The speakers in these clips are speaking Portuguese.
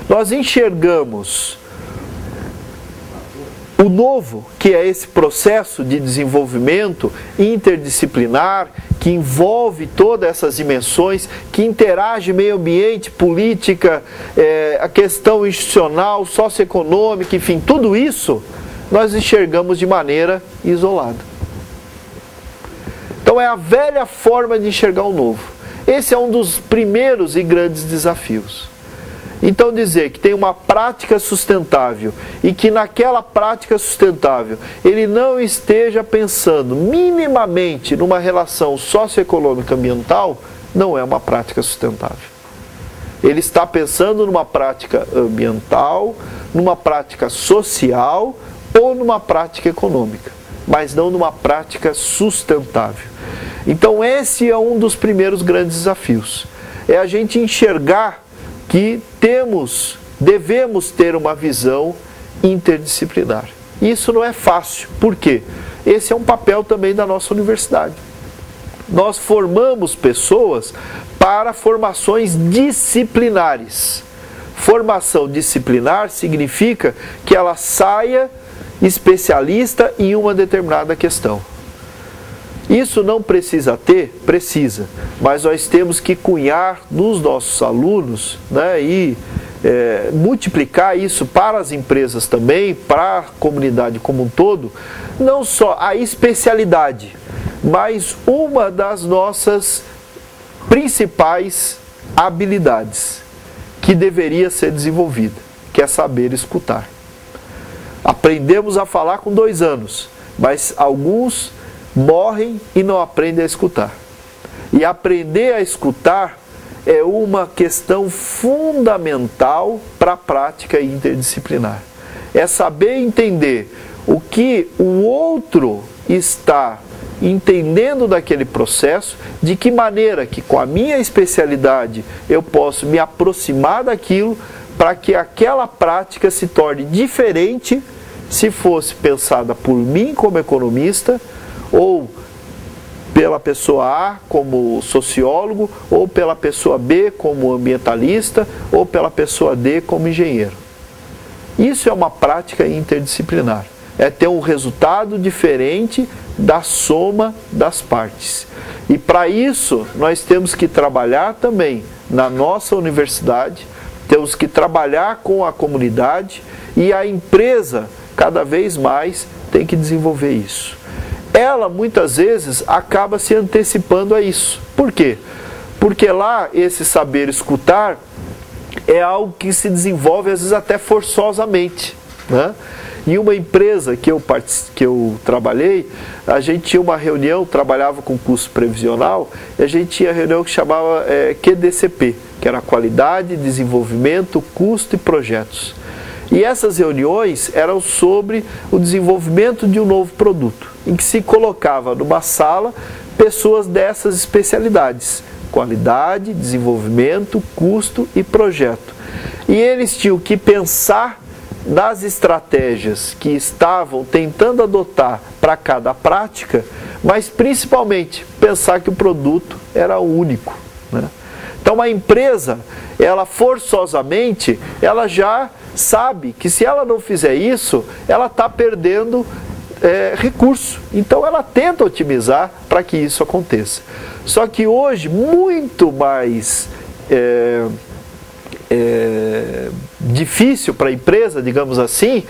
nós enxergamos o novo, que é esse processo de desenvolvimento interdisciplinar, que envolve todas essas dimensões, que interage meio ambiente, política, a questão institucional, socioeconômica, enfim, tudo isso nós enxergamos de maneira isolada. Então é a velha forma de enxergar o novo. Esse é um dos primeiros e grandes desafios. Então dizer que tem uma prática sustentável e que naquela prática sustentável ele não esteja pensando minimamente numa relação socioeconômica ambiental, não é uma prática sustentável. Ele está pensando numa prática ambiental, numa prática social ou numa prática econômica, mas não numa prática sustentável. Então esse é um dos primeiros grandes desafios. É a gente enxergar que devemos ter uma visão interdisciplinar. Isso não é fácil. Por quê? Esse é um papel também da nossa universidade. Nós formamos pessoas para formações disciplinares. Formação disciplinar significa que ela saia especialista em uma determinada questão. Isso não precisa ter? Precisa, mas nós temos que cunhar nos nossos alunos, né, e multiplicar isso para as empresas também, para a comunidade como um todo, não só a especialidade, mas uma das nossas principais habilidades que deveria ser desenvolvida, que é saber escutar. Aprendemos a falar com 2 anos, mas alguns morrem e não aprendem a escutar. E aprender a escutar é uma questão fundamental para a prática interdisciplinar. É saber entender o que o outro está entendendo daquele processo, de que maneira que com a minha especialidade eu posso me aproximar daquilo para que aquela prática se torne diferente se fosse pensada por mim como economista, ou pela pessoa A como sociólogo, ou pela pessoa B como ambientalista, ou pela pessoa D como engenheiro. Isso é uma prática interdisciplinar. É ter um resultado diferente da soma das partes. E para isso nós temos que trabalhar também na nossa universidade, temos que trabalhar com a comunidade e a empresa cada vez mais tem que desenvolver isso. Ela muitas vezes acaba se antecipando a isso. Por quê? Porque lá esse saber escutar é algo que se desenvolve às vezes até forçosamente, né? Em uma empresa que eu trabalhei, a gente tinha uma reunião, trabalhava com custo previsional, e a gente tinha reunião que chamava QDCP, que era Qualidade, Desenvolvimento, Custo e Projetos. E essas reuniões eram sobre o desenvolvimento de um novo produto, em que se colocava numa sala pessoas dessas especialidades, qualidade, desenvolvimento, custo e projeto. E eles tinham que pensar nas estratégias que estavam tentando adotar para cada prática, mas principalmente pensar que o produto era único, né? Então a empresa, ela forçosamente, ela já sabe que se ela não fizer isso, ela está perdendo recurso. Então ela tenta otimizar para que isso aconteça. Só que hoje, muito mais difícil para a empresa, digamos assim,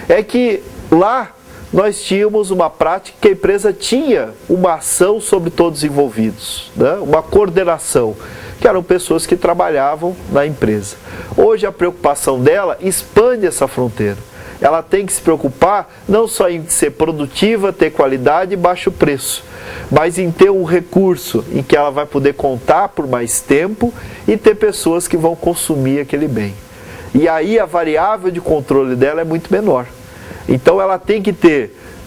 é que lá nós tínhamos uma prática que a empresa tinha uma ação sobre todos os envolvidos, né? Uma coordenação, que eram pessoas que trabalhavam na empresa. Hoje a preocupação dela expande essa fronteira. Ela tem que se preocupar não só em ser produtiva, ter qualidade e baixo preço, mas em ter um recurso em que ela vai poder contar por mais tempo e ter pessoas que vão consumir aquele bem. E aí a variável de controle dela é muito menor. Então ela tem que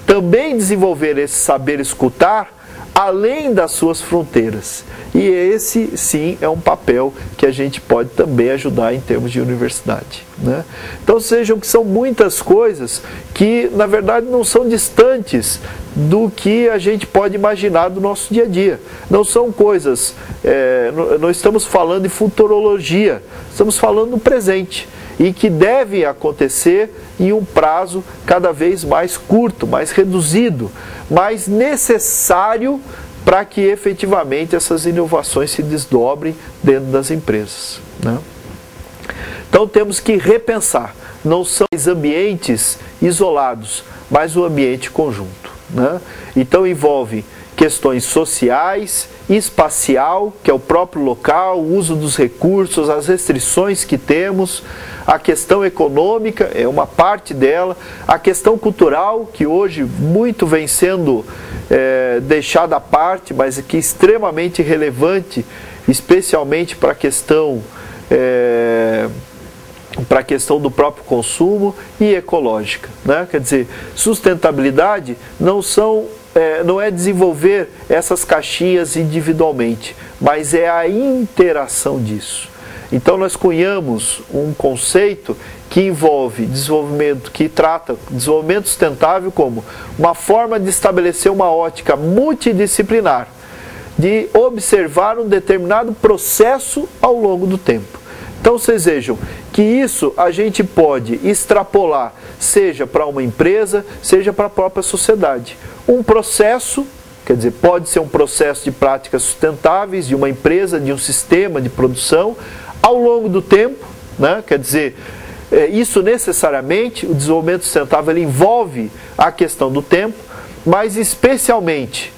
também desenvolver esse saber escutar além das suas fronteiras. E esse, sim, é um papel que a gente pode também ajudar em termos de universidade, né? Então, vejam que são muitas coisas que, na verdade, não são distantes do que a gente pode imaginar do nosso dia a dia. Não são coisas, não estamos falando de futurologia, estamos falando do presente. e que devem acontecer em um prazo cada vez mais curto, mais reduzido, mais necessário para que efetivamente essas inovações se desdobrem dentro das empresas, né? Então temos que repensar, não são os ambientes isolados, mas o ambiente conjunto, né? Então envolve questões sociais, espacial, que é o próprio local, o uso dos recursos, as restrições que temos, a questão econômica é uma parte dela, a questão cultural, que hoje muito vem sendo deixada à parte, mas que é extremamente relevante, especialmente para a questão do próprio consumo, e ecológica, né? Quer dizer, sustentabilidade não é desenvolver essas caixinhas individualmente, mas é a interação disso. Então nós cunhamos um conceito que envolve desenvolvimento, que trata desenvolvimento sustentável como uma forma de estabelecer uma ótica multidisciplinar, de observar um determinado processo ao longo do tempo. Então vocês vejam que isso a gente pode extrapolar, seja para uma empresa, seja para a própria sociedade. Um processo, quer dizer, pode ser um processo de práticas sustentáveis, de uma empresa, de um sistema de produção, ao longo do tempo, né? Quer dizer, isso necessariamente, o desenvolvimento sustentável ele envolve a questão do tempo, mas especialmente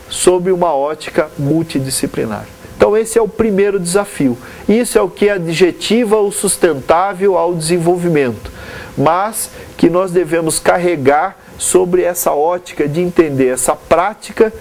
sob uma ótica multidisciplinar. Então esse é o primeiro desafio. Isso é o que adjetiva o sustentável ao desenvolvimento, mas que nós devemos carregar sobre essa ótica de entender essa prática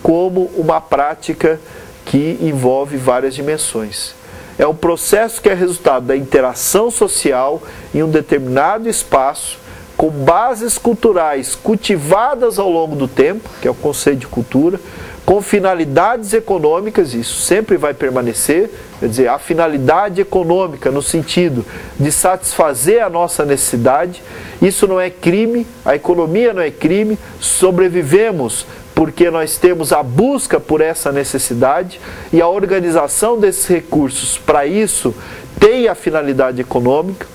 como uma prática que envolve várias dimensões. É um processo que é resultado da interação social em um determinado espaço, com bases culturais cultivadas ao longo do tempo, que é o conceito de cultura, com finalidades econômicas, isso sempre vai permanecer, quer dizer, a finalidade econômica no sentido de satisfazer a nossa necessidade, isso não é crime, a economia não é crime, sobrevivemos porque nós temos a busca por essa necessidade e a organização desses recursos para isso tem a finalidade econômica,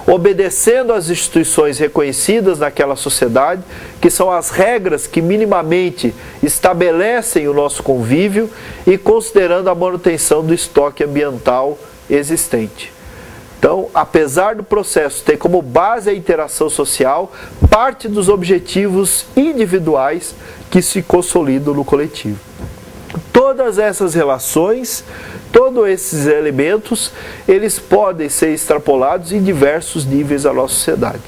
obedecendo às instituições reconhecidas naquela sociedade, que são as regras que minimamente estabelecem o nosso convívio e considerando a manutenção do estoque ambiental existente. Então, apesar do processo ter como base a interação social, parte dos objetivos individuais que se consolidam no coletivo. Todas essas relações, todos esses elementos, eles podem ser extrapolados em diversos níveis da nossa sociedade.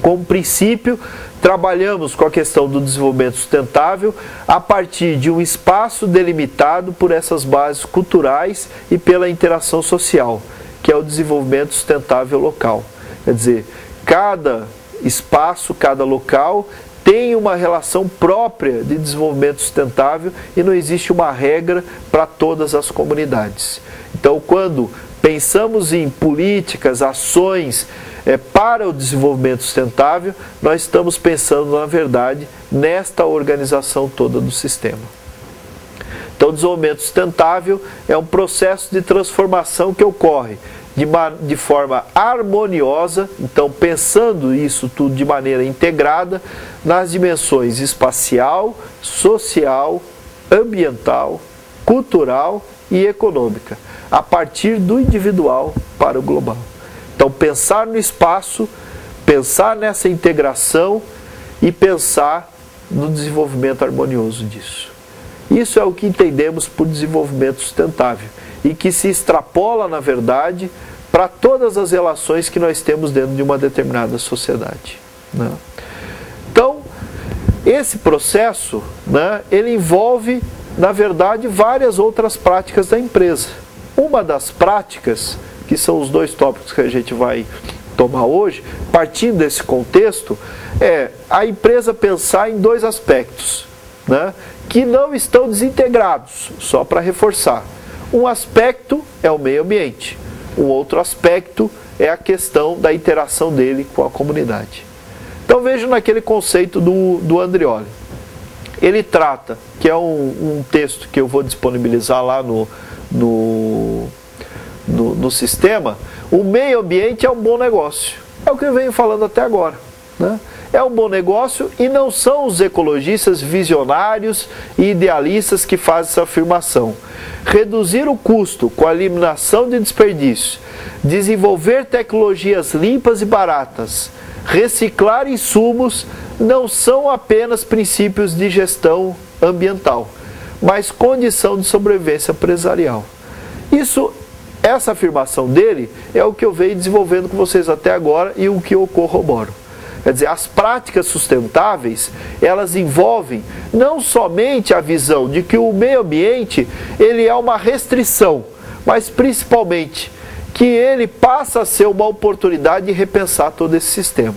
Como princípio, trabalhamos com a questão do desenvolvimento sustentável a partir de um espaço delimitado por essas bases culturais e pela interação social, que é o desenvolvimento sustentável local. Quer dizer, cada espaço, cada local tem uma relação própria de desenvolvimento sustentável e não existe uma regra para todas as comunidades. Então, quando pensamos em políticas, ações para o desenvolvimento sustentável, nós estamos pensando, na verdade, nesta organização toda do sistema. Então, o desenvolvimento sustentável é um processo de transformação que ocorre de forma harmoniosa, então pensando isso tudo de maneira integrada nas dimensões espacial, social, ambiental, cultural e econômica, a partir do individual para o global. Então pensar no espaço, pensar nessa integração e pensar no desenvolvimento harmonioso disso. Isso é o que entendemos por desenvolvimento sustentável e que se extrapola, na verdade, para todas as relações que nós temos dentro de uma determinada sociedade, né? Então, esse processo, né, ele envolve, na verdade, várias outras práticas da empresa. Uma das práticas, que são os dois tópicos que a gente vai tomar hoje, partindo desse contexto, é a empresa pensar em dois aspectos, né, que não estão desintegrados, só para reforçar. Um aspecto é o meio ambiente, um outro aspecto é a questão da interação dele com a comunidade. Então vejam naquele conceito do Andreoli. Ele trata, que é um texto que eu vou disponibilizar lá no sistema, o meio ambiente é um bom negócio. É o que eu venho falando até agora, né? É um bom negócio e não são os ecologistas visionários e idealistas que fazem essa afirmação. Reduzir o custo com a eliminação de desperdício, desenvolver tecnologias limpas e baratas, reciclar insumos não são apenas princípios de gestão ambiental, mas condição de sobrevivência empresarial. Essa afirmação dele é o que eu venho desenvolvendo com vocês até agora e o que eu corroboro. Quer dizer, as práticas sustentáveis, elas envolvem não somente a visão de que o meio ambiente ele é uma restrição, mas principalmente que ele passa a ser uma oportunidade de repensar todo esse sistema.